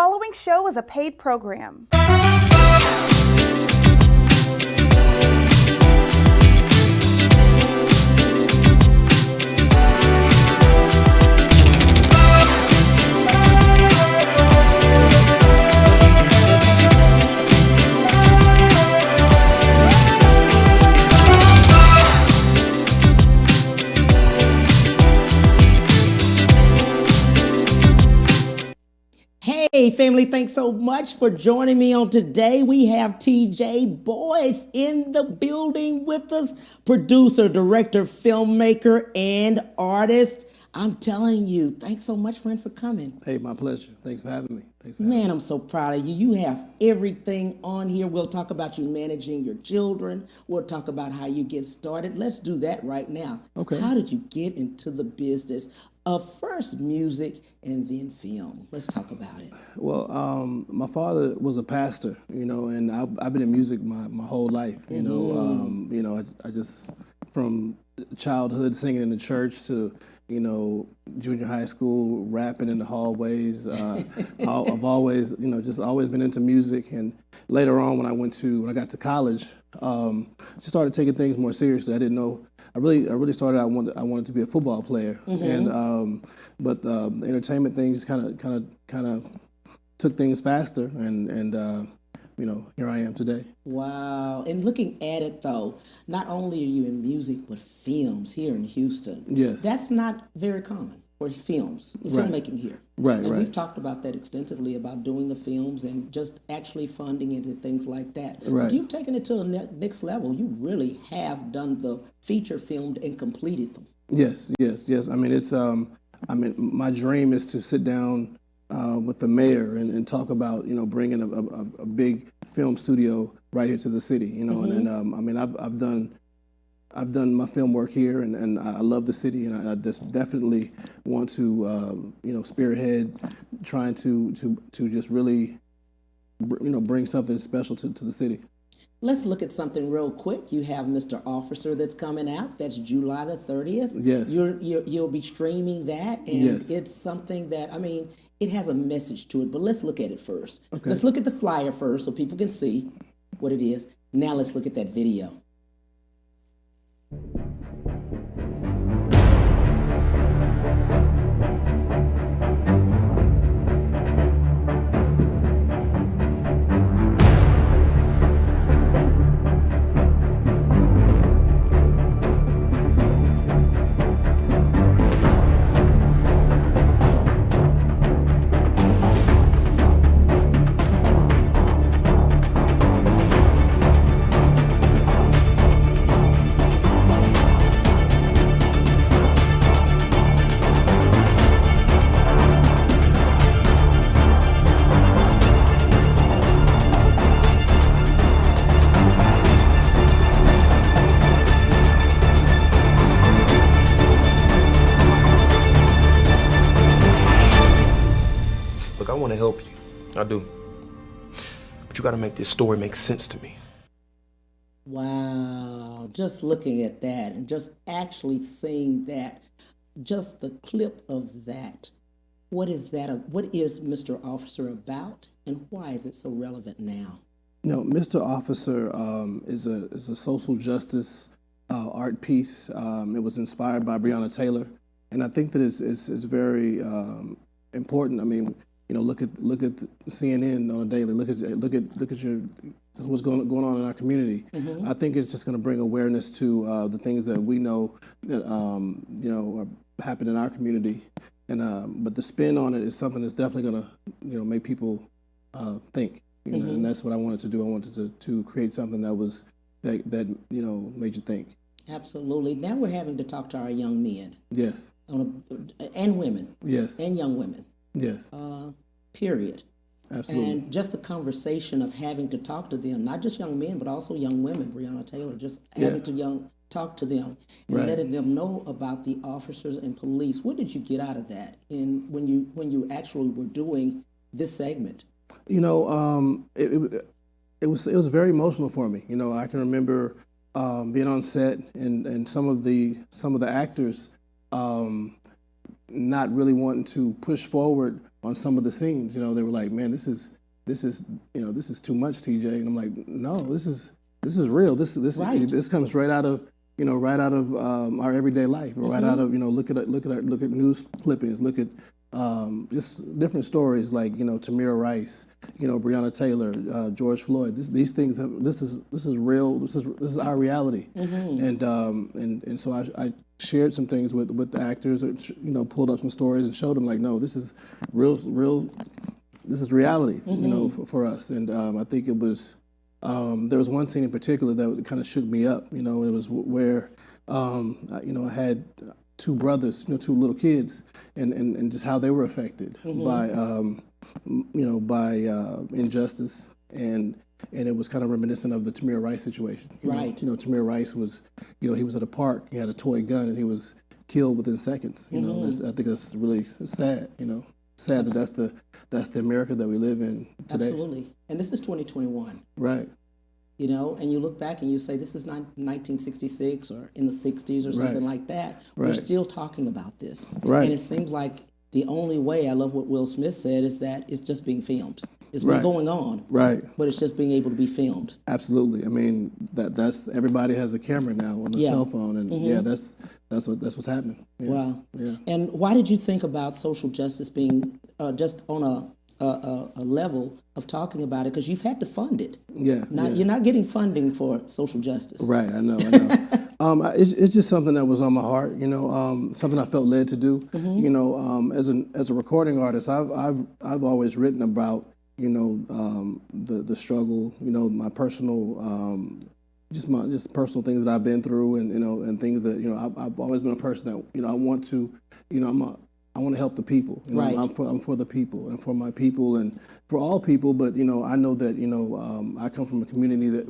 following show is a paid program. Hey family, thanks so much for joining me on today. We have tjboyce in the building with us, producer, director, filmmaker, and artist. I'm telling you, thanks so much, friend, for coming. Hey, my pleasure. Thanks for having me. Man, I'm so proud of you. You have everything on here. We'll talk about you managing your children. We'll talk about how you get started. Let's do that right now. Okay. How did you get into the business of first music and then film? Let's talk about it. Well, my father was a pastor, and I've been in music my whole life. I just from childhood singing in the church to junior high school, rapping in the hallways. I've always, just always been into music. And later on, when I got to college, just started taking things more seriously. I didn't know. I really started. I wanted to be a football player, but the entertainment thing just kind of took things faster, and here I am today. Wow. And looking at it, though, not only are you in music, but films here in Houston. Yes. That's not very common for films, filmmaking here. Right, and right. we've talked about that extensively, about doing the films and just actually funding it and things like that. Right. But you've taken it to the next level. You really have done the feature filmed and completed them. Yes. I mean, my dream is to sit down with the mayor and talk about bringing a big film studio right here to the city, I've done my film work here, and I love the city, and I just definitely want to spearhead trying to just really bring something special to the city. Let's look at something real quick. You have Mr. Officer that's coming out. That's July the 30th. Yes. You'll be streaming that, and yes. It's something that, it has a message to it, but let's look at it first. Okay. Let's look at the flyer first so people can see what it is. Now let's look at that video. Look, I want to help you. I do. But you got to make this story make sense to me. Wow. Just looking at that and just actually seeing that, just the clip of that. What is that? What is Mr. Officer about, and why is it so relevant now? Mr. Officer is a social justice art piece. It was inspired by Breonna Taylor, and I think that it's very important. Look at CNN on a daily. Look at your what's going on in our community. I think it's just going to bring awareness to the things that we know that happen in our community. And but the spin on it is something that's definitely going to make people think. And that's what I wanted to do. I wanted to create something that made you think. Absolutely. Now we're having to talk to our young men. Yes. And women. Yes. And young women. Yes. Period. Absolutely. And just the conversation of having to talk to them, not just young men, but also young women, Breonna Taylor, just having to talk to them and letting them know about the officers and police. What did you get out of that when you actually were doing this segment? It was very emotional for me. I can remember being on set and some of the actors not really wanting to push forward on some of the scenes. You know, they were like, "Man, this is too much, TJ." And I'm like, "No, this is real. This comes right out of our everyday life, right out of look at news clippings, look at just different stories like Tamir Rice, Breonna Taylor, George Floyd. These things this is real. This is our reality." And so I shared some things with the actors, pulled up some stories and showed them like, no, this is real. This is reality, for us. And I think it was. There was one scene in particular that kind of shook me up. It was where, I had two brothers, two little kids, and just how they were affected by injustice, and it was kind of reminiscent of the Tamir Rice situation. Right. Tamir Rice was, he was at a park, he had a toy gun, and he was killed within seconds. I think that's really sad. Sad that that's the America that we live in today. Absolutely. And this is 2021. Right. And you look back and you say this is not 1966 or in the 60s or something like that. Right. We're still talking about this. Right. And it seems like the only way, I love what Will Smith said, is that it's just being filmed. It's been going on. Right. But it's just being able to be filmed. Absolutely. I mean, that's everybody has a camera now on the cell phone, and that's what's happening. Yeah. Wow. Yeah. And why did you think about social justice being just on a level of talking about it? Because you've had to fund it. Yeah. You're not getting funding for social justice. Right. I know. It's just something that was on my heart. Something I felt led to do. As a recording artist, I've always written about the struggle. My personal just personal things that I've been through, and things that I've always been a person that I want to I want to help the people. Right. I'm for the people and for my people and for all people. But I know that I come from a community that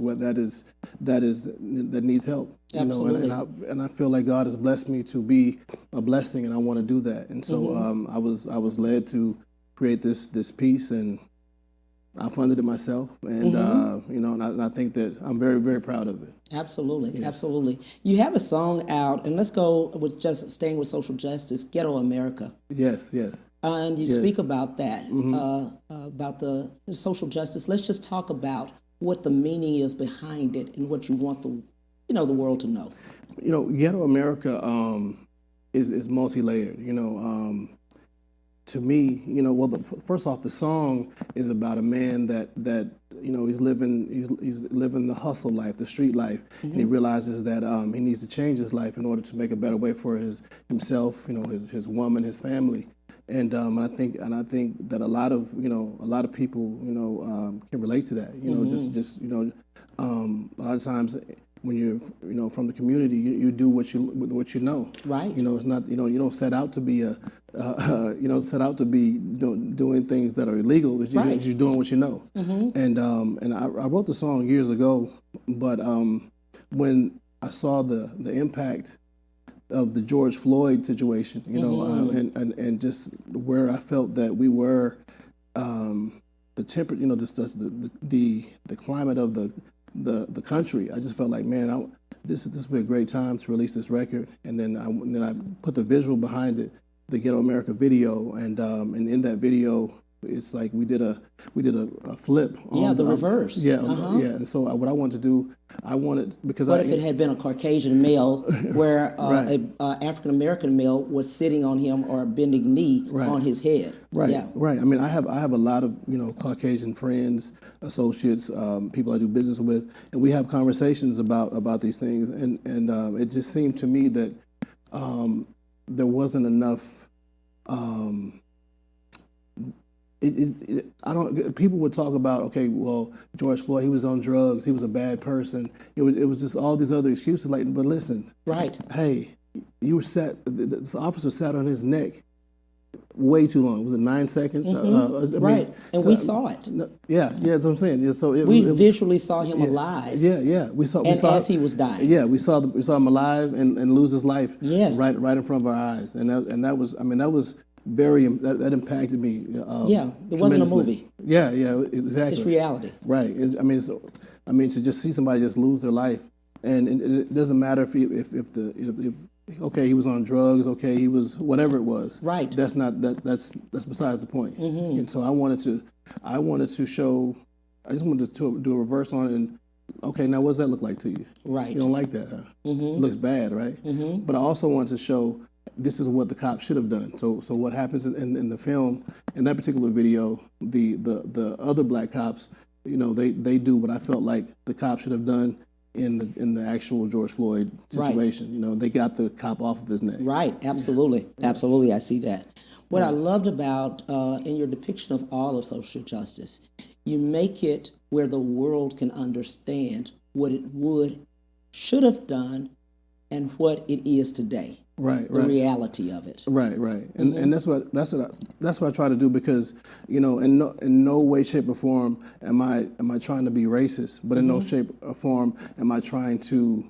needs help. Absolutely. And I feel like God has blessed me to be a blessing, and I want to do that. And so I was led to create this piece, and I funded it myself, and and I think that I'm very, very proud of it. Absolutely, Yes. Absolutely. You have a song out, and let's go with just staying with social justice, Ghetto America. Yes. And you speak about that, about the social justice. Let's just talk about what the meaning is behind it and what you want the world to know. Ghetto America is multi-layered. To me, first off, the song is about a man that he's living the hustle life, the street life, and he realizes that he needs to change his life in order to make a better way for himself, his woman, his family, and I think that a lot of people can relate to that. A lot of times when you're from the community, you do what you know. Right. It's not you don't set out to be doing things that are illegal. It's you're doing what you know. And I wrote the song years ago, but when I saw the impact of the George Floyd situation, and just where I felt that we were, the temperature, just the climate of the country, I just felt like, man, this would be a great time to release this record. And then I put the visual behind it, the Ghetto America video, and in that video, it's like we did a flip. The reverse. Yeah. And so what I wanted to do, because what if it had been a Caucasian male where an African American male was sitting on him or bending knee on his head? Right. Yeah. Right. I mean, I have a lot of Caucasian friends, associates, people I do business with, and we have conversations about these things, and it just seemed to me that there wasn't enough. People would talk about, okay, well, George Floyd, he was on drugs, he was a bad person. It was just all these other excuses. But listen, hey, the officer sat on his neck way too long. Was it 9 seconds? And we saw it. Yeah, that's what I'm saying. Yeah, so we visually saw him alive. Yeah, we saw as he was dying. Yeah, we saw him alive and lose his life. Yes, right in front of our eyes, and that was. That impacted me. It wasn't a movie. Yeah, exactly. It's reality. Right. To just see somebody just lose their life, and it doesn't matter if okay, he was on drugs. Okay, he was whatever it was. Right. That's not that's besides the point. And so I wanted to show. I just wanted to do a reverse on it. And okay, now what does that look like to you? Right. You don't like that, huh? It looks bad, right? But I also wanted to show this is what the cops should have done. So what happens in the film, in that particular video, the other black cops, they do what I felt like the cops should have done in the actual George Floyd situation. Right. They got the cop off of his neck. Right, absolutely. Yeah. Absolutely, I see that. What I loved about in your depiction of all of social justice, you make it where the world can understand what it should have done and what it is today. Right, the reality of it. Right, and that's what I try to do, because in no way, shape, or form am I trying to be racist, but in no shape or form am I trying to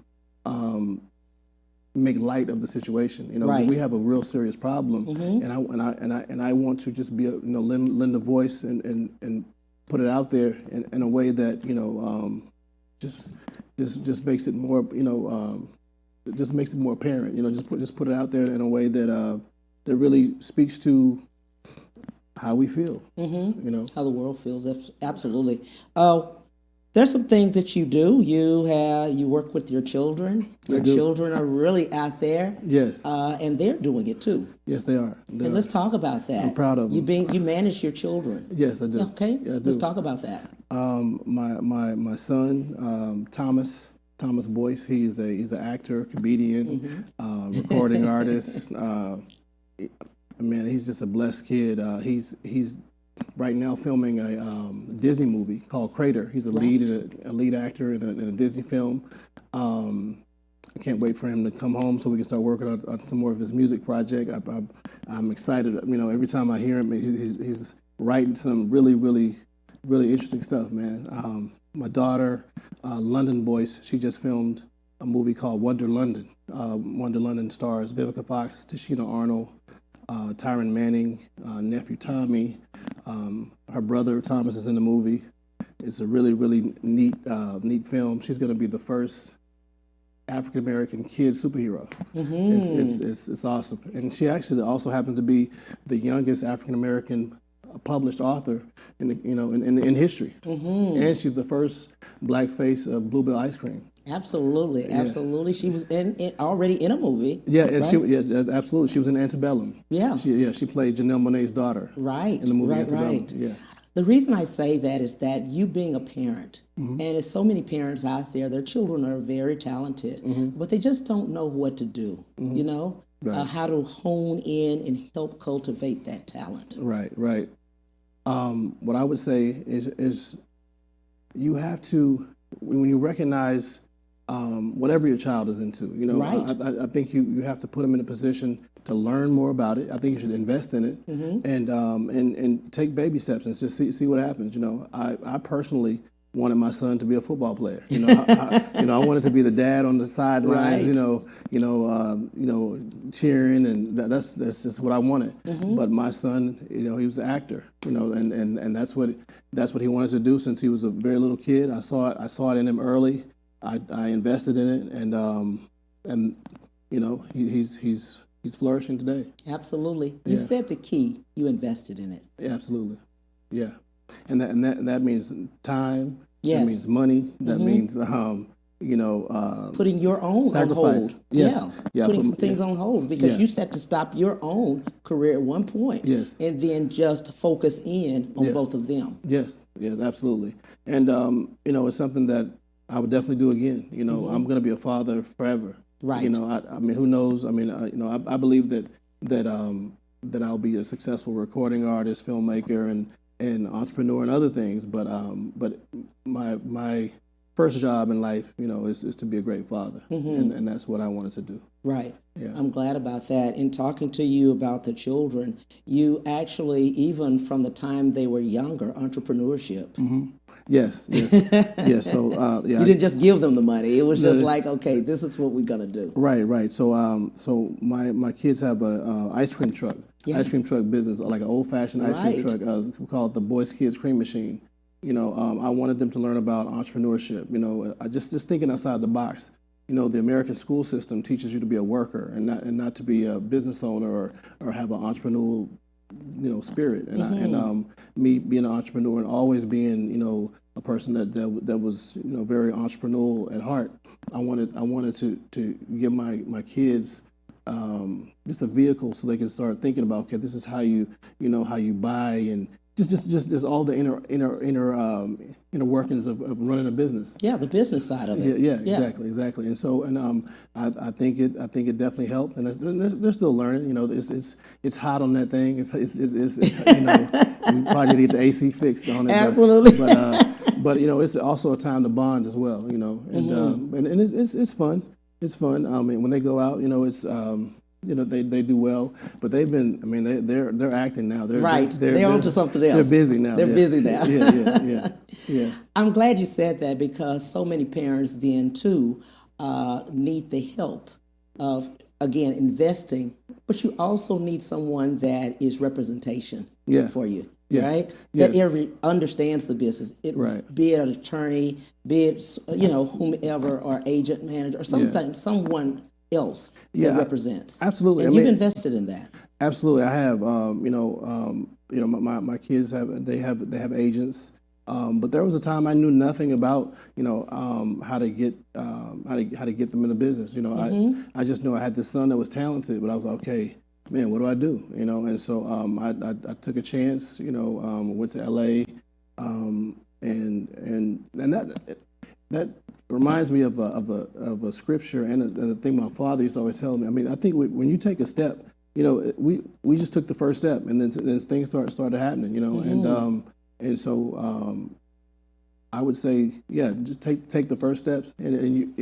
make light of the situation. Right. We have a real serious problem, and I want to just be lend a voice and put it out there in a way that just makes it more just makes it more apparent. Just put it out there in a way that that really speaks to how we feel. How the world feels. Absolutely. There's some things that you do. You work with your children. Your children are really out there. Yes. And they're doing it too. Yes, they are. And let's talk about that. I'm proud of them. You manage your children. Yes, I do. Okay. Yeah, I do. Let's talk about that. My son, Thomas Boyce. He's an actor, comedian, recording artist. Man, he's just a blessed kid. He's right now filming a Disney movie called Crater. He's a lead actor in a Disney film. I can't wait for him to come home so we can start working on some more of his music project. I'm excited. Every time I hear him, he's writing some really, really, really interesting stuff, man. My daughter, London Boyce, she just filmed a movie called Wonder London. Wonder London stars Vivica Fox, Tashina Arnold, Tyron Manning, nephew Tommy. Her brother Thomas is in the movie. It's a really, really neat film. She's going to be the first African American kid superhero. It's awesome, and she actually also happens to be the youngest African American published author in history, and she's the first black face of Bluebell ice cream. Absolutely. She was already in a movie. Yeah, and right? absolutely. She was in Antebellum. Yeah. She played Janelle Monáe's daughter. Right. In the movie Antebellum. Right. Yeah. The reason I say that is that you being a parent, and there's so many parents out there, their children are very talented, but they just don't know what to do, Right. How to hone in and help cultivate that talent. Right. What I would say is you have to, when you recognize whatever your child is into, Right. I think you have to put them in a position to learn more about it. I think you should invest in it and take baby steps and just see what happens. I personally wanted my son to be a football player. I wanted to be the dad on the sidelines. Right. Cheering, and that's just what I wanted. But my son, he was an actor. And that's what he wanted to do since he was a very little kid. I saw it in him early. I invested in it, and he's flourishing today. Absolutely. You said the key. You invested in it. Yeah, absolutely. Yeah, and that means time. Yes. That means money. That means putting your own sacrifice. on hold. Yes. Yeah. Putting some things on hold because you set to stop your own career at one point. Yes. And then just focus in on both of them. Yes, absolutely. And it's something that I would definitely do again. I'm going to be a father forever. Right. I mean, who knows? I mean, I believe that I'll be a successful recording artist, filmmaker, and entrepreneur and other things. But my first job in life, is to be a great father, and that's what I wanted to do. Right. Yeah. I'm glad about that. In talking to you about the children, you actually, even from the time they were younger, entrepreneurship. Yes. So you didn't just give them the money. It was just like, okay, this is what we're gonna do. Right. So my kids have a ice cream truck. Yeah. Ice cream truck business, like an old-fashioned ice cream truck. We call it the Boyce Kids Cream Machine. I wanted them to learn about entrepreneurship. I just thinking outside the box. the American school system teaches you to be a worker and not to be a business owner or have an entrepreneurial spirit. And me being an entrepreneur and always being a person that was very entrepreneurial at heart, I wanted to give my kids just a vehicle so they can start thinking about, okay, this is how you buy, and just all the inner workings of running a business. Yeah, the business side of it. Yeah, exactly. And so, I think it definitely helped, and they're still learning. It's hot on that thing. It's we probably need to get the AC fixed on it. Absolutely. But it's also a time to bond as well. And it's fun. It's fun. I mean, when they go out, it's they do well, but they've been. I mean, they're acting now. They're onto something else. They're busy now. They're busy now. Yeah. I'm glad you said that, because so many parents then too need the help of, again, investing, but you also need someone that is representation for you. Yes. Right? Yes. That understands the business. Be it an attorney, be it whomever, or agent, manager, or sometimes someone else that represents. Absolutely. And you've invested in that. Absolutely, I have. My kids have agents, but there was a time I knew nothing about how to get them in the business. I just knew I had this son that was talented, but I was like, okay, man, what do I do? And so I took a chance. Went to LA, and that reminds me of a scripture and a thing my father used to always tell me. I mean, I think when you take a step, we just took the first step, and then things started happening. And so I would say, just take the first steps, and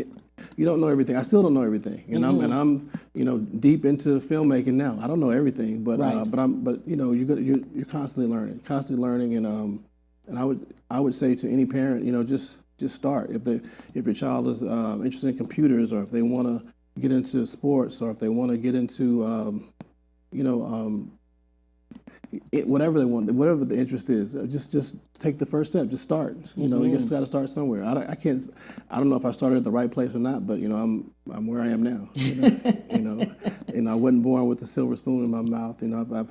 you don't know everything. I still don't know everything, and I'm deep into filmmaking now. I don't know everything, but you're constantly learning, and I would say to any parent, just start. If your child is interested in computers, or if they want to get into sports, or if they want to get into whatever they want, whatever the interest is, just take the first step. Just start. You just got to start somewhere. I don't know if I started at the right place or not, but I'm where I am now. And I wasn't born with a silver spoon in my mouth. I've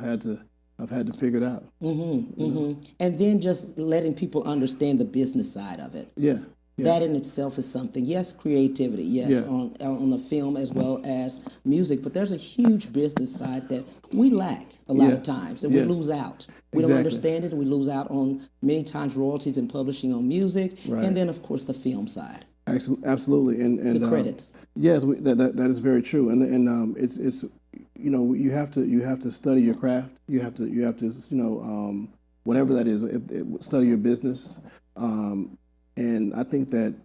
had to figure it out. And then just letting people understand the business side of it. Yeah. That in itself is something. Yes, creativity. Yes, on the film as well as music. But there's a huge business side that we lack a lot of times, and we lose out. We don't understand it, and we lose out on many times royalties and publishing on music, and then of course the film side. Absolutely, and the credits. Yes, that is very true, and it's you have to study your craft. You have to whatever that is, study your business. And I think that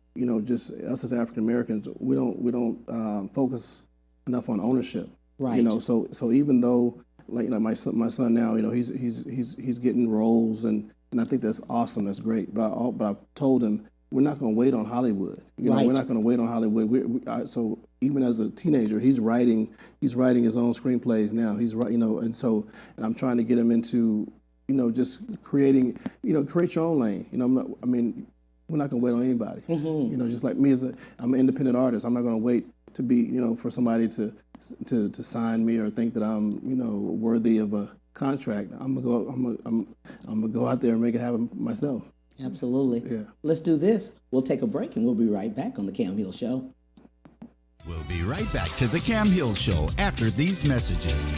just us as African Americans, we don't focus enough on ownership. Right. So even though my son now, he's getting roles, and I think that's awesome. That's great. But I've told him we're not going to wait on Hollywood. We're not going to wait on Hollywood. So even as a teenager, he's writing his own screenplays now. He's and I'm trying to get him into just creating. Create your own lane. We're not going to wait on anybody. Just like me, I'm an independent artist. I'm not going to wait to be, for somebody to sign me or think that I'm, worthy of a contract. I'm gonna go out there and make it happen myself. Absolutely. Yeah. Let's do this. We'll take a break, and we'll be right back on the Cam Hill Show. We'll be right back to the Cam Hill Show after these messages.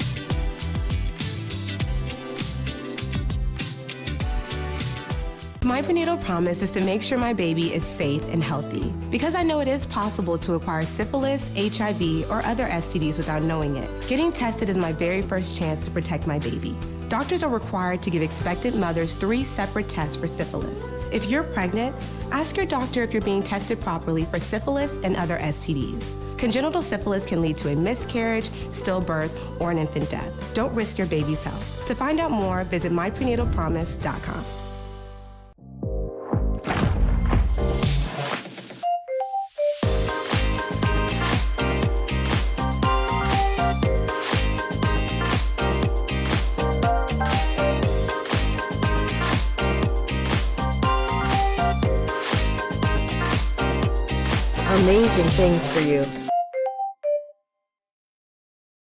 My prenatal promise is to make sure my baby is safe and healthy, because I know it is possible to acquire syphilis, HIV, or other STDs without knowing it. Getting tested is my very first chance to protect my baby. Doctors are required to give expectant mothers 3 separate tests for syphilis. If you're pregnant, ask your doctor if you're being tested properly for syphilis and other STDs. Congenital syphilis can lead to a miscarriage, stillbirth, or an infant death. Don't risk your baby's health. To find out more, visit myprenatalpromise.com. amazing things for you.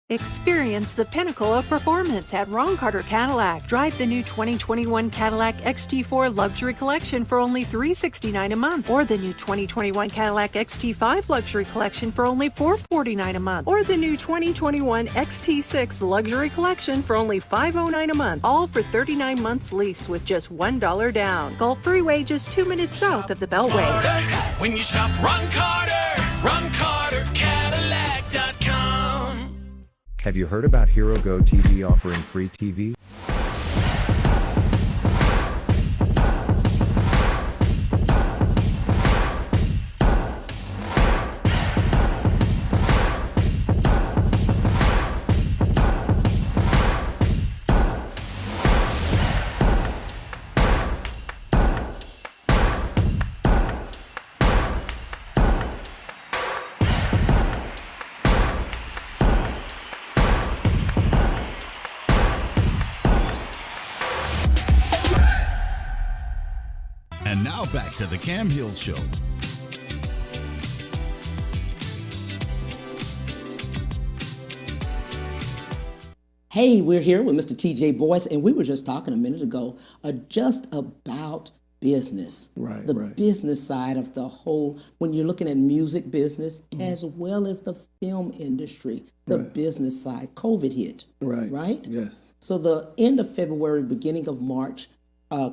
Experience the pinnacle of performance at Ron Carter Cadillac. Drive the new 2021 Cadillac XT4 Luxury Collection for only $369 a month, or the new 2021 Cadillac XT5 Luxury Collection for only $449 a month, or the new 2021 XT6 Luxury Collection for only $509 a month, all for 39 months lease with just $1 down. Gulf Freeway, just 2 minutes south of the Beltway. When you shop Ron Carter, Cadillac.com. Have you heard about Hero Go TV offering free TV? And now back to the Cam Hill Show. Hey, we're here with Mr. TJ Boyce, and we were just talking a minute ago just about business. Right, the right. business side of the whole, when you're looking at music business as well as the film industry, the business side. COVID hit. Right? Yes. So the end of February, beginning of March,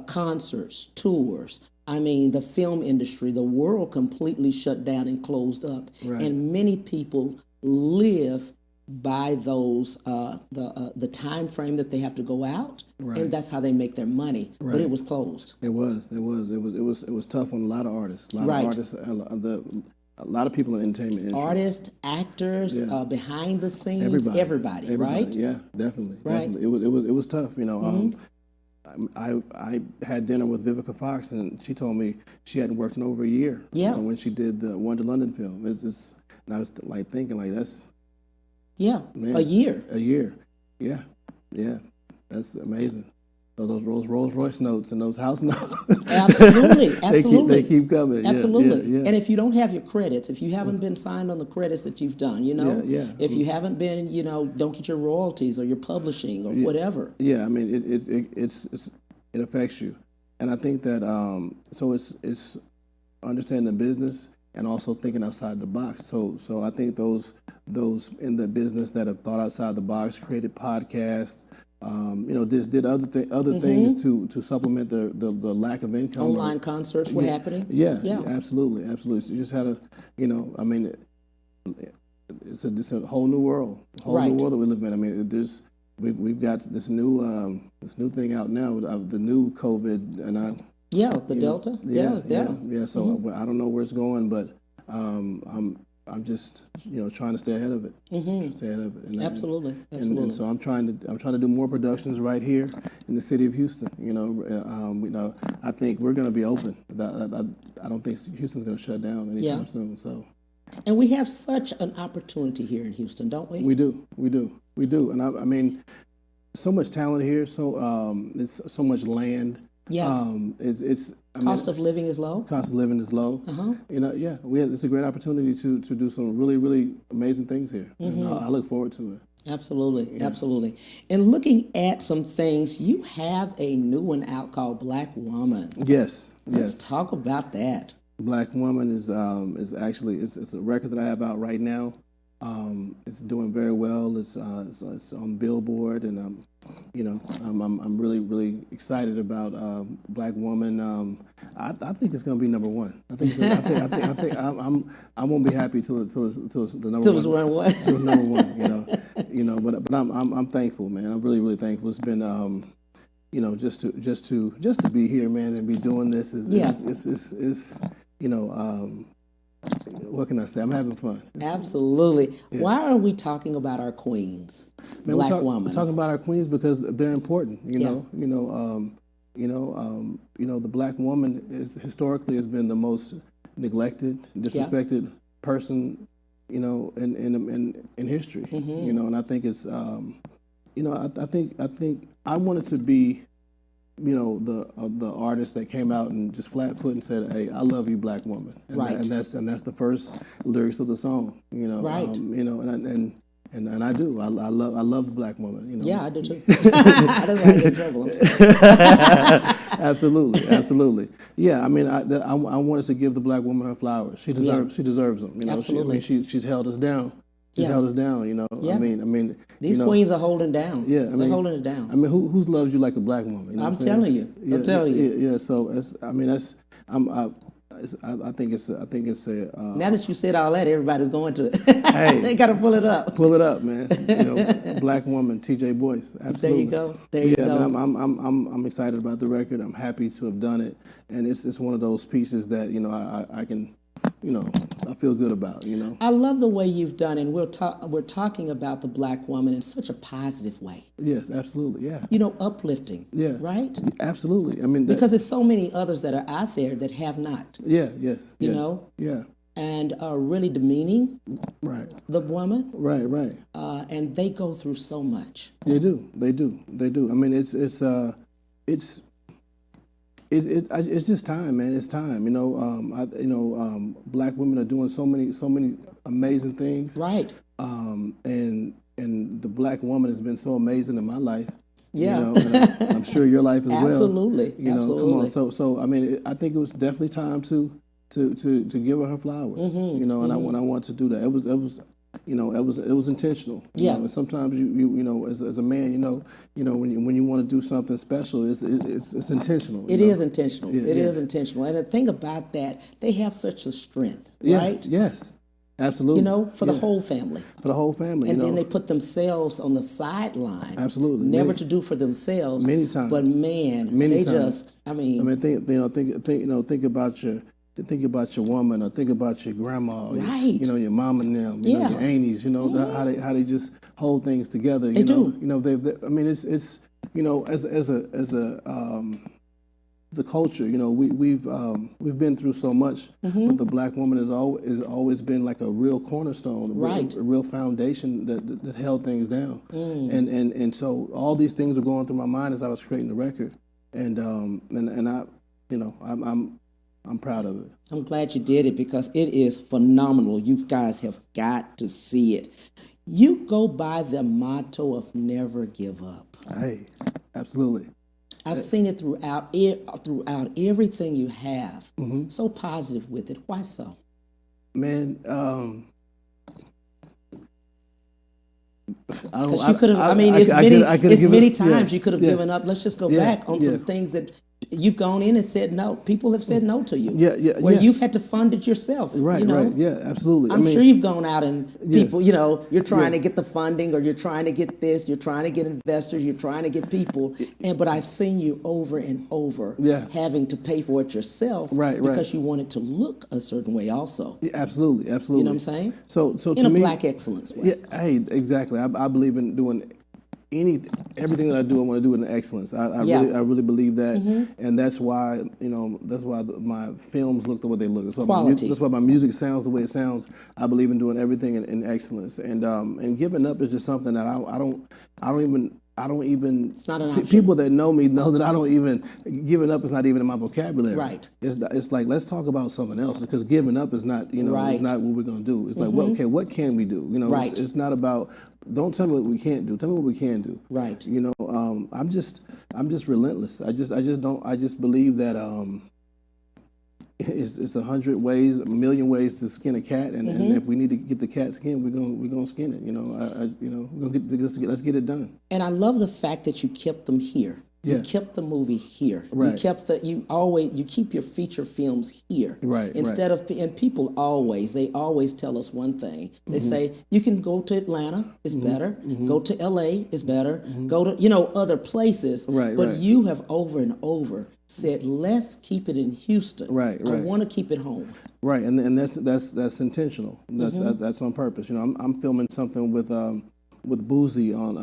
concerts, tours. I mean, the film industry, the world completely shut down and closed up. Right. And many people live by those the time frame that they have to go out, and that's how they make their money. Right. But it was closed. It was tough on a lot of artists. A lot of people in the entertainment industry. Artists, actors, behind the scenes, everybody, right? Yeah, definitely. Right. Definitely. It was tough. You know, I had dinner with Vivica Fox, and she told me she hadn't worked in over a year. Yeah. When she did the One to London film, and I was like thinking like that's. Yeah, Man, a year. Yeah, that's amazing. So those Rolls Royce notes and those house notes. Absolutely. They keep coming. Absolutely. Yeah. And if you don't have your credits, if you haven't been signed on the credits that you've done, if you haven't been, don't get your royalties or your publishing or whatever. Yeah, I mean it affects you, and I think that so it's understanding the business and also thinking outside the box. So I think those in the business that have thought outside the box, created podcasts, did other things to supplement the lack of income. Online concerts were happening. Yeah, absolutely. So you just had to, it's a whole new world, new world that we live in. I mean, we've got this new thing out now of the new COVID, and the Delta. Yeah. So I don't know where it's going, but I'm just trying to stay ahead of it. Stay ahead of it. And, Absolutely. And so I'm trying to do more productions right here in the city of Houston. I think we're going to be open. I don't think Houston's going to shut down anytime soon. So. And we have such an opportunity here in Houston, don't we? We do. And I mean, so much talent here. So it's so much land. Yeah. Cost of living is low. Cost of living is low. It's a great opportunity to do some really, really amazing things here. And I look forward to it. Absolutely. And looking at some things, you have a new one out called Black Woman. Yes. Let's talk about that. Black Woman is actually it's a record that I have out right now. It's doing very well. It's on Billboard, and I'm really, really excited about Black Woman. I think it's going to be number one. I think I won't be happy till it's the number one. Till it's number one. But I'm thankful, man. I'm really, really thankful. It's been just to be here, man, and be doing this is what can I say? I'm having fun. Absolutely. Yeah. Why are we talking about our queens, Black women? We're talking about our queens because they're important. The Black woman historically has been the most neglected, disrespected person, in history. And I think it's, I think I wanted to be the artist that came out and just flat foot and said, "Hey, I love you, black woman," and, Right. and that's the first lyrics of the song. Right. And I do. I love the black woman. Yeah, I do too. That's why I get in trouble. I'm sorry. Absolutely. Yeah, I mean, I wanted to give the black woman her flowers. She deserves them. Absolutely. She's held us down. She's held us down. Yeah. I mean, These queens are holding down. Yeah, they're holding it down. I mean, who's loved you like a black woman? I'm telling you. I'm telling you. Yeah. So I think it's a. Now that you said all that, everybody's going to it. Hey, they got to pull it up. Pull it up, man. Black woman, TjBoyce. Absolutely. There you go. I'm excited about the record. I'm happy to have done it, and it's one of those pieces that I can. I feel good about. I love the way you've done it. And we're talking about the black woman in such a positive way. Yes, absolutely, yeah. Uplifting. Yeah. Right? Absolutely. I mean, because there's so many others that are out there that have not. Yeah, yes. You know? Yeah. And are really demeaning. Right. The woman. Right. And they go through so much. They do. I mean, it's just time, man. It's time. Black women are doing so many amazing things. Right. And the black woman has been so amazing in my life. Yeah. And I'm sure your life as well. Absolutely. Come on. So I mean, I think it was definitely time to give her flowers. And I want to do that. It was intentional. Yeah. And sometimes you as a man, when you want to do something special, it's intentional. It is intentional. It is intentional. And the thing about that, they have such a strength, right? Yes. Absolutely. For the whole family. For the whole family. And then they put themselves on the sideline. Absolutely. Never to do for themselves. Many times. But man, many they times. think think about your woman, or think about your grandma, right? Your mom and them, your aunties, how they just hold things together. They do. I mean, it's as a culture, we've been through so much, but the black woman has always been like a real cornerstone, right? A real foundation that held things down, and so all these things were going through my mind as I was creating the record, and I'm proud of it. I'm glad you did it because it is phenomenal. You guys have got to see it. You go by the motto of never give up. Hey, absolutely. I've seen it throughout everything you have. So positive with it. Why so? Man, because you could have. I mean, it's many times you could have given up. Let's just go back on some things that you've gone in and said no. People have said no to you. Where you've had to fund it yourself. Right. Yeah, absolutely. I'm sure you've gone out and people, you're trying to get the funding, or you're trying to get this, you're trying to get investors, you're trying to get people, but I've seen you over and over having to pay for it yourself, because you want it to look a certain way also. Yeah, absolutely. You know what I'm saying? So in a black excellence way. Yeah. Hey, exactly. I believe in doing everything that I do, I want to do it in excellence. I really believe that, and that's why my films look the way they look. That's why Quality. That's why my music sounds the way it sounds. I believe in doing everything in excellence, and giving up is just something that I don't even. It's not an option. People that know me know that I don't even. Giving up is not even in my vocabulary. Right. It's like, let's talk about something else, because giving up is not it's not what we're gonna do. It's like, what can we do? Right. It's not about. Don't tell me what we can't do. Tell me what we can do. Right. I'm just relentless. I just believe that it's 100 ways, a million ways to skin a cat, and if we need to get the cat skin, we're gonna skin it. Let's get it done. And I love the fact that you kept them here. Yeah. You kept the movie here. Right. You keep your feature films here. Right. Instead of, and people they always tell us one thing. They say, you can go to Atlanta, it's better. Go to LA, it's better. Go to, other places. Right. But you have over and over said, let's keep it in Houston. Right. I want to keep it home. Right. And that's intentional. That's on purpose. I'm filming something with Boozy on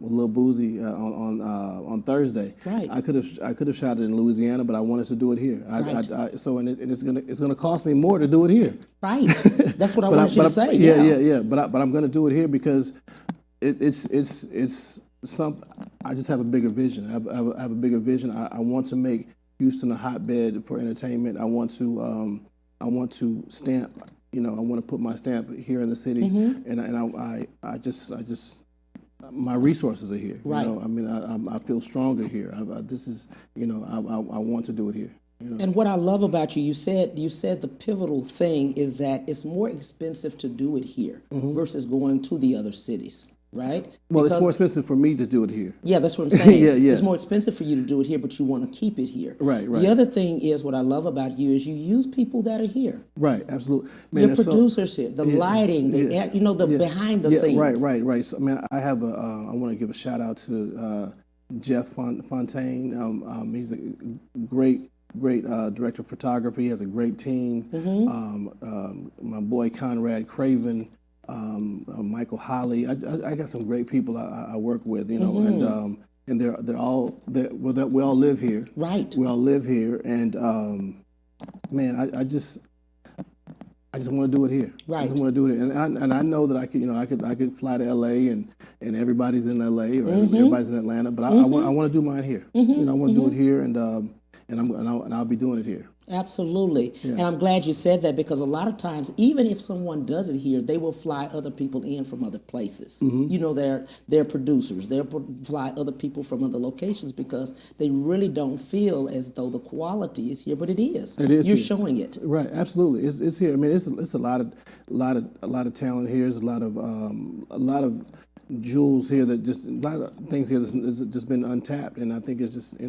with Lil Boozy on Thursday. Right. I could have shot it in Louisiana, but I wanted to do it here. It's gonna cost me more to do it here. Right. That's what I wanted you to say. Yeah. But I'm gonna do it here because it's I just have a bigger vision. I have a bigger vision. I want to make Houston a hotbed for entertainment. I want to stamp. I want to put my stamp here in the city, and I just my resources are here. Right. I feel stronger here. I want to do it here. And what I love about you said the pivotal thing is that it's more expensive to do it here versus going to the other cities, right? Well, because, it's more expensive for me to do it here. Yeah, that's what I'm saying. Yeah. It's more expensive for you to do it here, but you want to keep it here. Right. The other thing is what I love about you is you use people that are here. Right, absolutely. Man, Your producers here, the lighting, the behind the scenes. Right. So, I have I want to give a shout out to Jeff Fontaine. He's a great director of photography. He has a great team. My boy Conrad Craven, Michael Holly. I got some great people I work with, and they're all we all live here. Right. We all live here, and I just want to do it here. Right. I just want to do it, and I know that I could fly to L.A. and everybody's in L.A. or everybody's in Atlanta, but I want to do mine here. I want to do it here, and I'll be doing it here. Absolutely. Yeah. And I'm glad you said that because a lot of times, even if someone does it here, they will fly other people in from other places. They're producers. They'll fly other people from other locations because they really don't feel as though the quality is here, but it is. It is. You're here. showing it. Right. Absolutely. It's here. I mean, it's a lot of talent here. There's a lot of jewels here that a lot of things here that's just been untapped, and I think it's just I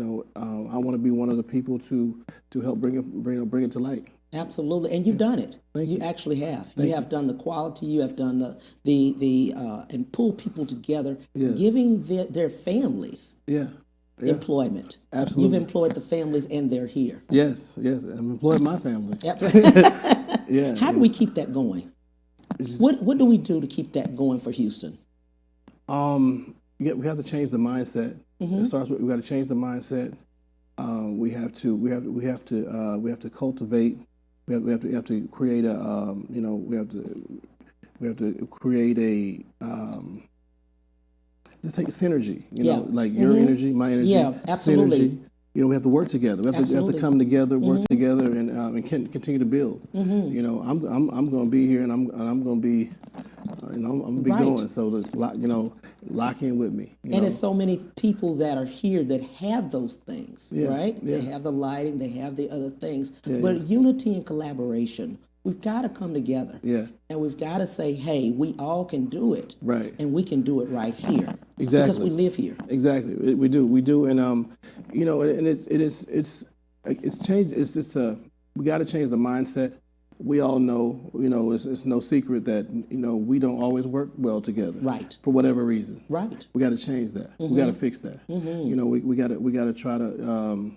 want to be one of the people to help bring it to light. Absolutely, and you've done it. Thank you. You actually have. You have done the quality. You have done the and pull people together, giving their families employment. Absolutely, you've employed the families, and they're here. Yes, I've employed my family. Yeah. How do we keep that going? What do we do to keep that going for Houston? We have to change the mindset. It starts with we got to change the mindset. We have to cultivate. We have to create a we have to create a just take a synergy. Like your energy, my energy. Yeah, absolutely. Synergy. We have to work together. We have to come together, work together, and continue to build. I'm going to be here, and I'm going to be, I'm going to be going. So lock in with me. And it's so many people that are here that have those things, right? Yeah. They have the lighting, they have the other things, but unity and collaboration. We've got to come together. Yeah. And we've got to say, hey, we all can do it. Right. And we can do it right here. Exactly. Because we live here. Exactly. We do. And and it's changed. We got to change the mindset. We all know, it's no secret that, we don't always work well together. Right. For whatever reason. Right. We got to change that. We got to fix that. We got to try to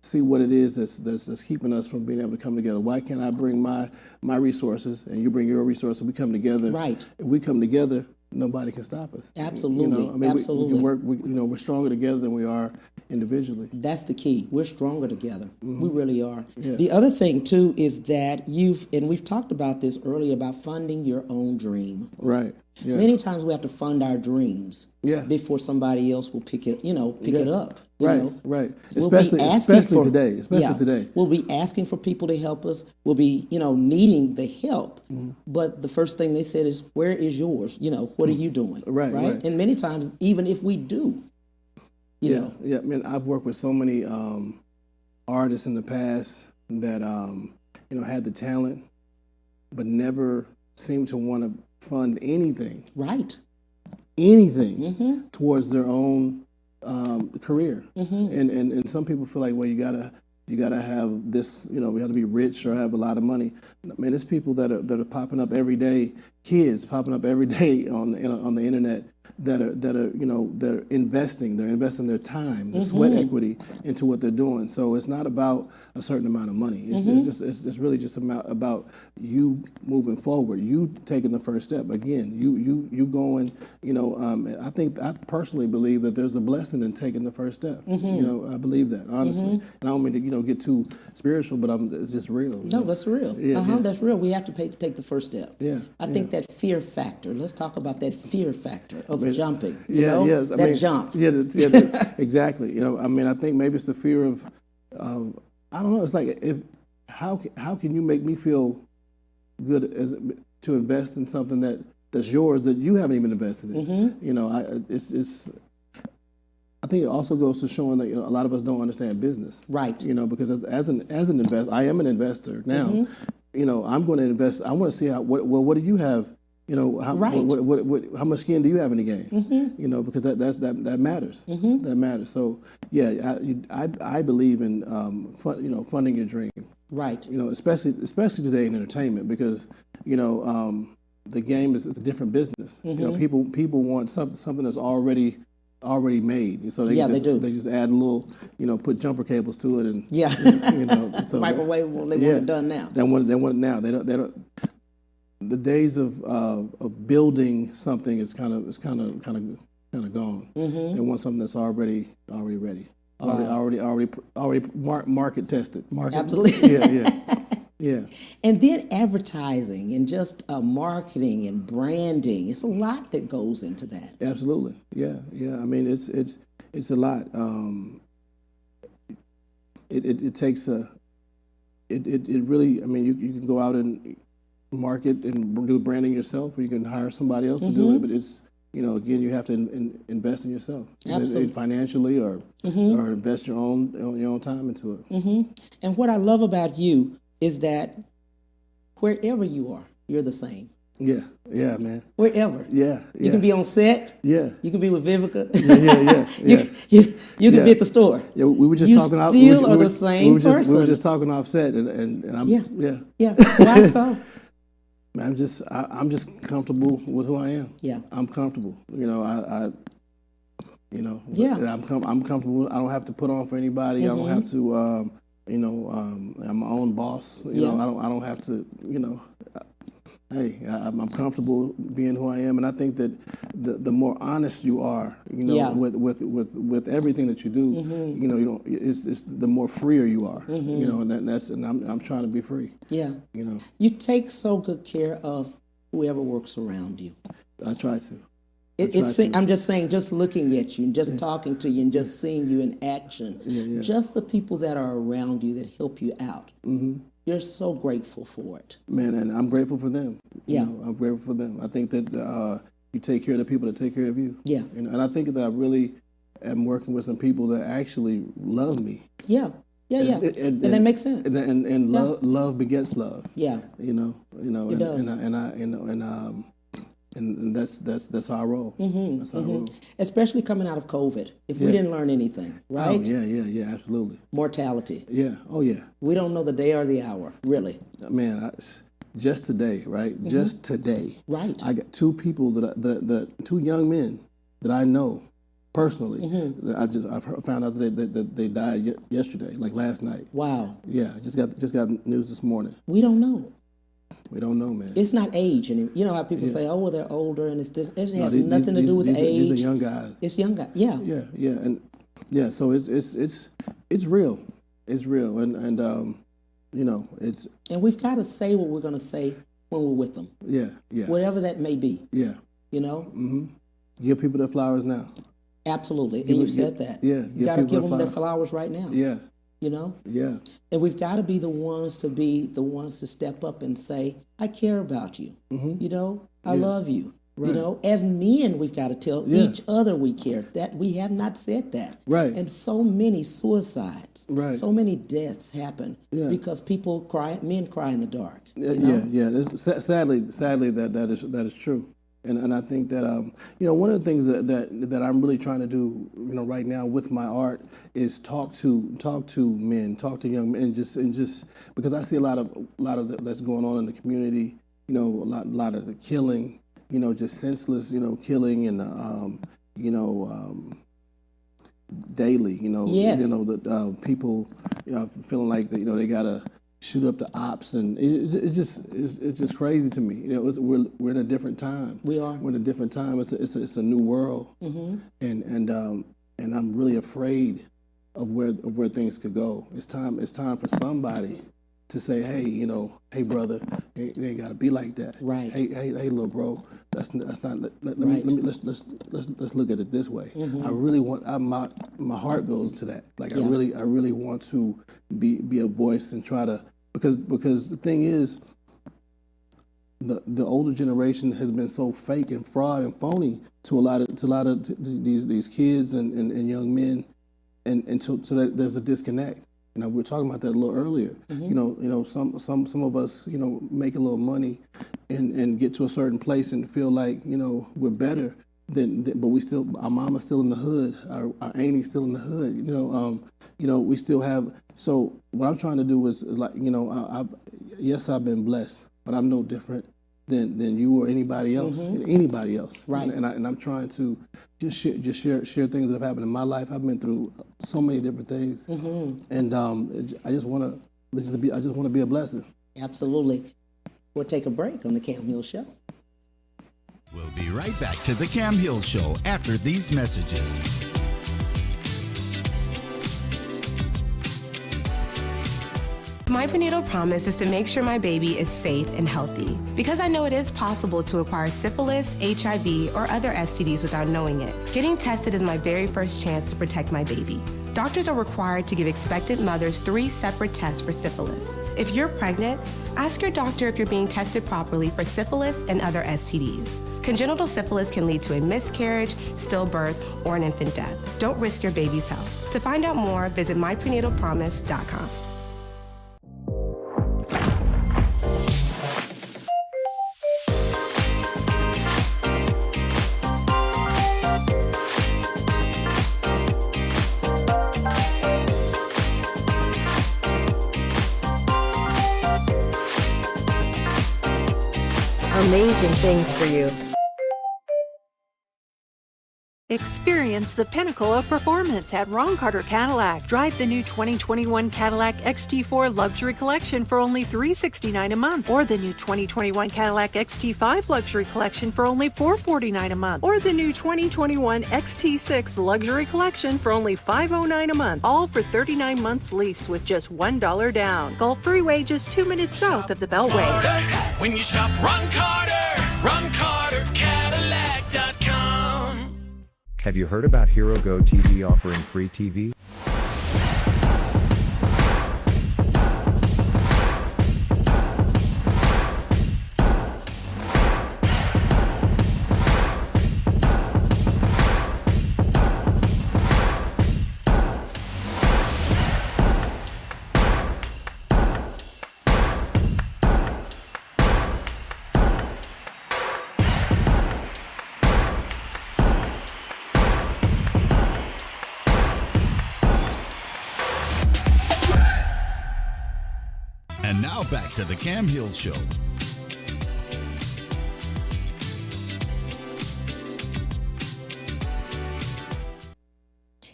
see what it is that's keeping us from being able to come together. Why can't I bring my resources and you bring your resources? We come together. Right. If we come together, nobody can stop us. Absolutely. We Absolutely. can work. We're stronger together than we are individually. That's the key. We're stronger together. We really are. Yeah. The other thing too is that we've talked about this earlier about funding your own dream. Right. Yeah. Many times we have to fund our dreams before somebody else will pick it up. Right. We'll Especially today. We'll be asking for people to help us. We'll be, needing the help. But the first thing they said is, where is yours? What are you doing? Right. And many times, even if we do, you know. Yeah, man, I've worked with so many artists in the past that, had the talent, but never seemed to want to fund anything. Right. Anything towards their own career. And some people feel like, well, you gotta have this, we have to be rich or have a lot of money. Man, there's people that are popping up every day, kids popping up every day on the internet that are investing. They're investing their time, their sweat equity into what they're doing. So it's not about a certain amount of money. It's really just about you moving forward, you taking the first step. Again, you going. I personally believe that there's a blessing in taking the first step. I believe that honestly, and I don't mean to get too spiritual, but it's just real. No, that's real. That's real. We have to take the first step. Yeah. I think that fear factor. Let's talk about that fear factor of jumping. Jump. Exactly. I mean, I think maybe it's the fear of I don't know. It's like how can you make me feel good to invest in something that's yours that you haven't even invested in? I think it also goes to showing that a lot of us don't understand business, right? Because as an investor, I am an investor now. I'm going to invest. I want to see what do you have? How much skin do you have in the game? Because that matters. That matters. So yeah, I believe in funding your dream. Right. Especially today in entertainment, because the game is a different business. People want something that's already made. So they do. They just add a little, put jumper cables to it and so microwave. They want it done now. They want it now. They don't. The days of building something is kind of gone. They want something that's already ready, already market tested. Absolutely. Yeah. And then advertising and just marketing and branding. It's a lot that goes into that. Absolutely. Yeah. I mean, it's a lot. It takes it really. I mean, you can go out and market and do branding yourself, or you can hire somebody else to do it. But it's again, you have to invest in yourself, financially, or invest your own time into it. And what I love about you is that wherever you are, you're the same. Yeah, man. Wherever. Yeah. You can be on set. Yeah. You can be with Vivica. Yeah. You can be at the store. Yeah, we were just talking. You still are the same person. We were just talking off set, and I'm Yeah. Why so? I'm just comfortable with who I am. Yeah. I'm comfortable. I'm comfortable. I don't have to put on for anybody. I don't have to. I'm my own boss. I don't have to. I'm comfortable being who I am, and I think that the more honest you are, with everything that you do, it's the more freer you are, and I'm trying to be free. Yeah. You take so good care of whoever works around you. I try to. I'm just saying, just looking at you and just talking to you and just seeing you in action, just the people that are around you that help you out. You're so grateful for it. Man, and I'm grateful for them. Yeah. I'm grateful for them. I think that you take care of the people that take care of you. Yeah. And I think that I really am working with some people that actually love me. Yeah. And that makes sense. And love begets love. Yeah. It does. And that's our role. That's our role. Especially coming out of COVID. If we didn't learn anything, right? Oh, yeah, absolutely. Mortality. Yeah. Oh, yeah. We don't know the day or the hour, really. Man, just today, right? Just today, right? I got two people two young men that I know personally. I found out that they died yesterday, like last night. Wow. Yeah, just got news this morning. We don't know. We don't know, man. It's not age, and you know how people say, "Oh, well, they're older," and it's this. It has nothing to do with age. These are young guys. It's young guys. Yeah. Yeah, and so it's real. It's real, and it's. And we've got to say what we're going to say when we're with them. Yeah. Whatever that may be. Yeah. Give people their flowers now. Absolutely, and you said that. Yeah. You got to give them their flowers right now. Yeah. Yeah. And we've got to be the ones to step up and say, I care about you. I love you. Right. As men, we've got to tell each other we care. That we have not said that. Right. And so many suicides, so many deaths happen because men cry in the dark. Yeah. Sadly, that is true. And I think that one of the things that I'm really trying to do right now with my art is talk to men, talk to young men, and just because I see a lot of that's going on in the community. A lot of the killing, just senseless, killing and daily. Yes. The people feeling like they gotta shoot up the ops, and it's just crazy to me. We're in a different time. We are. We're in a different time. It's a new world, and I'm really afraid of where things could go. It's time for somebody to say, hey, hey brother, it ain't gotta be like that. Right. Hey, little bro, that's not. Let's look at it this way. I really want. My heart goes to that. Like I really want to be a voice and try to because the thing is, the older generation has been so fake and fraud and phony to a lot of these kids and young men, and so that there's a disconnect. We were talking about that a little earlier. Some of us make a little money and get to a certain place and feel like we're better but we still, our mama's still in the hood, our auntie's still in the hood. We still have. So what I'm trying to do is yes, I've been blessed, but I'm no different than you or anybody else. Right. And I'm trying to just share things that have happened in my life. I've been through so many different things, and I just want to be a blessing. Absolutely. We'll take a break on the Cam Hill Show. We'll be right back to the Cam Hill Show after these messages. My prenatal promise is to make sure my baby is safe and healthy because I know it is possible to acquire syphilis, HIV, or other STDs without knowing it. Getting tested is my very first chance to protect my baby. Doctors are required to give expectant mothers 3 separate tests for syphilis. If you're pregnant, ask your doctor if you're being tested properly for syphilis and other STDs. Congenital syphilis can lead to a miscarriage, stillbirth, or an infant death. Don't risk your baby's health. To find out more, visit myprenatalpromise.com. Amazing things for you. Experience the pinnacle of performance at Ron Carter Cadillac. Drive the new 2021 Cadillac XT4 Luxury Collection for only $369 a month, or the new 2021 Cadillac XT5 Luxury Collection for only $449 a month, or the new 2021 XT6 Luxury Collection for only $509 a month, all for 39 months lease with just $1 down. Gulf Freeway, just 2 minutes south of the Beltway. When you shop Ron Carter, Cadillac.com. Have you heard about Hero Go TV offering free TV? And now back to the Cam Hill Show.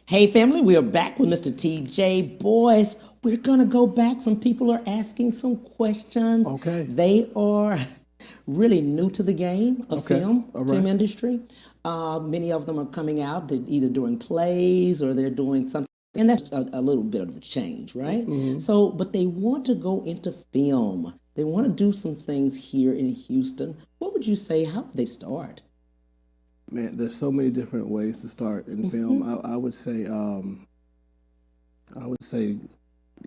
Hey family, we are back with Mr. TJ Boyce. We're going to go back. Some people are asking some questions. Okay. They are really new to the game of film industry. Many of them are coming out either doing plays or they're doing something. And that's a little bit of a change, right? Mm-hmm. So, but they want to go into film. They want to do some things here in Houston. What would you say? How would they start? Man, there's so many different ways to start in film. I would say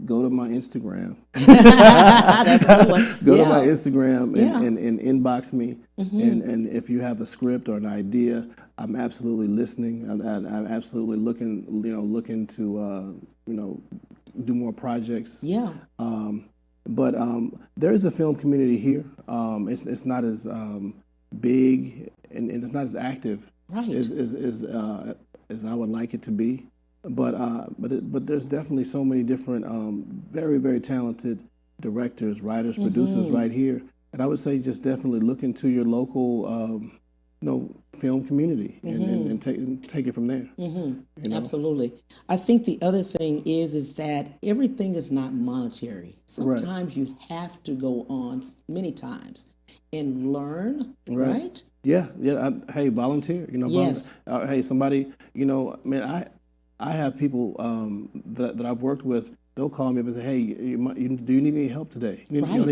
go to my Instagram. That's a good one. Go to my Instagram and inbox me. And if you have a script or an idea, I'm absolutely listening. I'm absolutely looking to do more projects. Yeah. But there is a film community here. It's not as big and it's not as active as I would like it to be. But there's definitely so many different very, very talented directors, writers, producers right here. And I would say just definitely look into your local film community and take it from there. Absolutely. I think the other thing is that everything is not monetary. Sometimes you have to go on many times and learn, right? Yeah. Hey, volunteer. Yes. Hey, somebody. Man, I have people that I've worked with they'll call me up and say, "Hey, do you need any help today? Y'all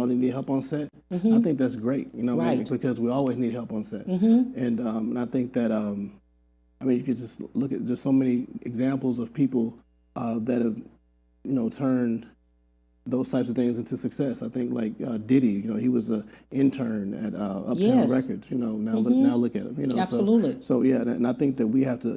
need any help on set?" I think that's great, because we always need help on set. And I think that you could just look at just so many examples of people that have turned those types of things into success. I think like Diddy, he was an intern at Uptown Records. Now look at him. Absolutely. So yeah, and I think that we have to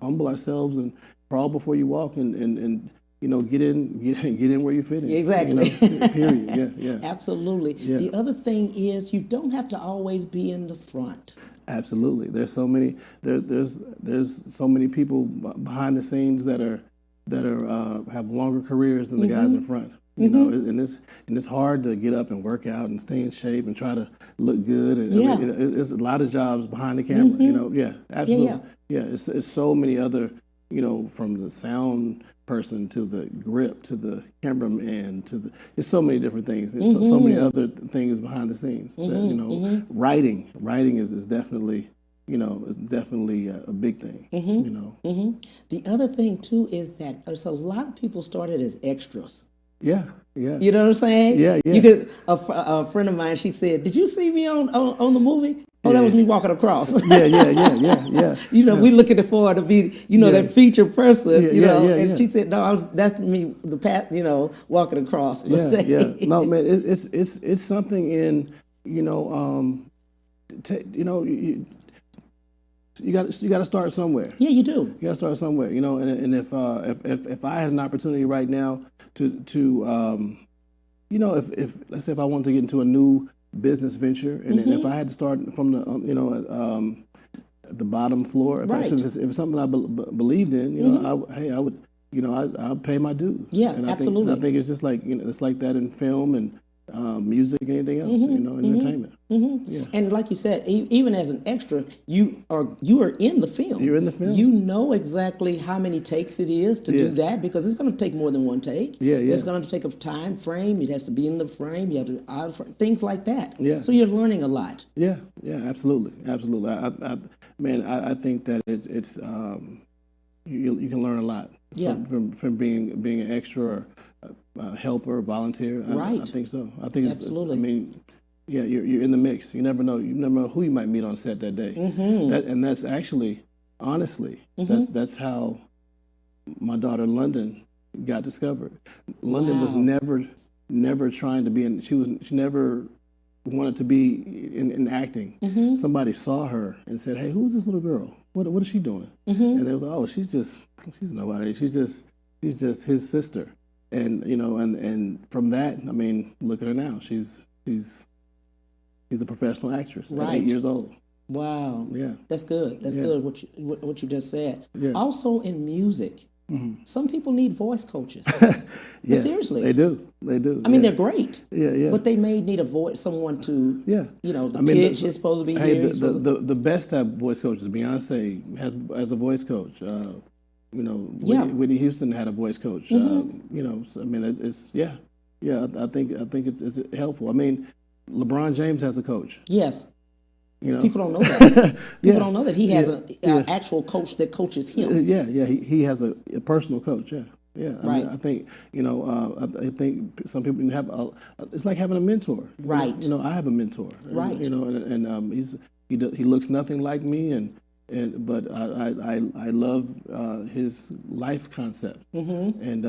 humble ourselves and crawl before you walk, and get in where you fit in. Exactly. Period. Yeah. Absolutely. Yeah. The other thing is you don't have to always be in the front. Absolutely. There's so many. There's so many people behind the scenes that are have longer careers than the guys in front. And it's hard to get up and work out and stay in shape and try to look good. And, it's a lot of jobs behind the camera. Yeah, absolutely. Yeah. It's so many other, from the sound person to the grip to the cameraman to it's so many different things. It's so many other things behind the scenes. That, writing is definitely. It's definitely a big thing. The other thing too is that there's a lot of people started as extras. Yeah. You know what I'm saying? Yeah. You could. A friend of mine, she said, "Did you see me on the movie?" Oh, that was me walking across. Yeah. We looking for her to be, that featured person. And she said, "No, that's me, walking across." Yeah. No, man, it's something in, you got to start somewhere. Yeah, you do. You got to start somewhere, And if I had an opportunity right now to if let's say if I wanted to get into a new business venture, and if I had to start from the at the bottom floor, if it's something I believed in, I would. I'll pay my dues. Yeah, and absolutely. I think it's just like it's like that in film and music and anything else, entertainment. Yeah. And like you said, even as an extra, you are in the film. You're in the film. You know exactly how many takes it is to do that, because it's going to take more than one take. Yeah. It's going to take a time frame. It has to be in the frame. You have to out of frame, things like that. Yeah. So you're learning a lot. Yeah, absolutely. I think that it's you can learn a lot from being an extra or helper, volunteer. I think so. I think absolutely. You're in the mix. You never know. You never know who you might meet on set that day. That's actually, honestly, that's how my daughter London got discovered. London was never trying to be in. She never wanted to be in acting. Somebody saw her and said, "Hey, who's this little girl? What is she doing?" And they was like, "Oh, she's nobody. She's just his sister." And and from that, look at her now. She's a professional actress at 8 years old. Wow. Yeah. That's good. That's good. What you just said. Yeah. Also in music, some people need voice coaches. Yes, seriously, they do. They're great. Yeah. But they may need a voice, someone to. Yeah. The pitch is supposed to be here. The best type of voice coaches. Beyonce has a voice coach. Whitney Houston had a voice coach. It's I think it's helpful. LeBron James has a coach. Yes. People don't know that. People don't know that he has an actual coach that coaches him. He has a personal coach. Yeah. Right. I think I think some people have it's like having a mentor. Right. I have a mentor. Right. And he looks nothing like me, but I love his life concept. And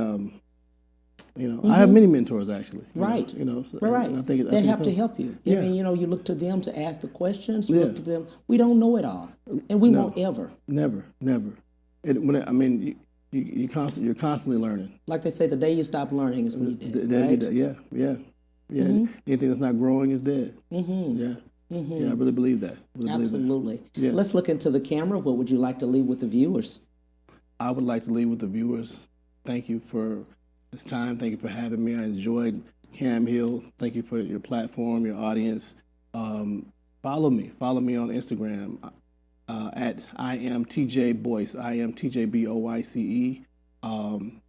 I have many mentors actually. Right. Right. I think they have to help you. Yeah. You look to them to ask the questions. You look to them. We don't know it all, and we won't ever. Never. You're constantly learning. Like they say, the day you stop learning is when you dead. Right? Yeah. Anything that's not growing is dead. Yeah. Yeah, I really believe that. Absolutely. Yeah. Let's look into the camera. What would you like to leave with the viewers? I would like to leave with the viewers. Thank you for this time. Thank you for having me. I enjoyed Cam Hill. Thank you for your platform, your audience. Follow me on Instagram at I am tjboyce. I am tjboyce.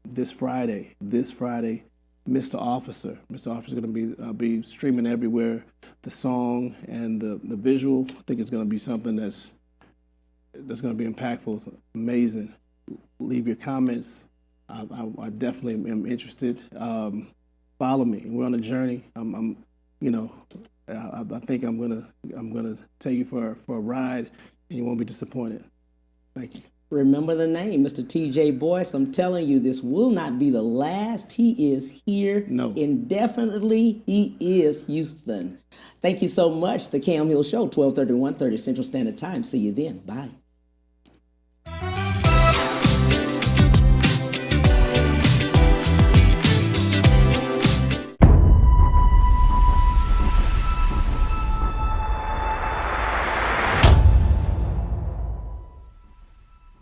This Friday, Mr. Officer. Mr. Officer is going to be streaming everywhere. The song and the visual, I think it's going to be something that's going to be impactful, amazing. Leave your comments, I definitely am interested. Follow me. We're on a journey. I think I'm gonna take you for a ride, and you won't be disappointed. Thank you. Remember the name, Mr. T.J. Boyce. I'm telling you, this will not be the last. He is here indefinitely. He is Houston. Thank you so much. The Cam Hill Show, 12:30 to 1:30 Central Standard Time. See you then. Bye.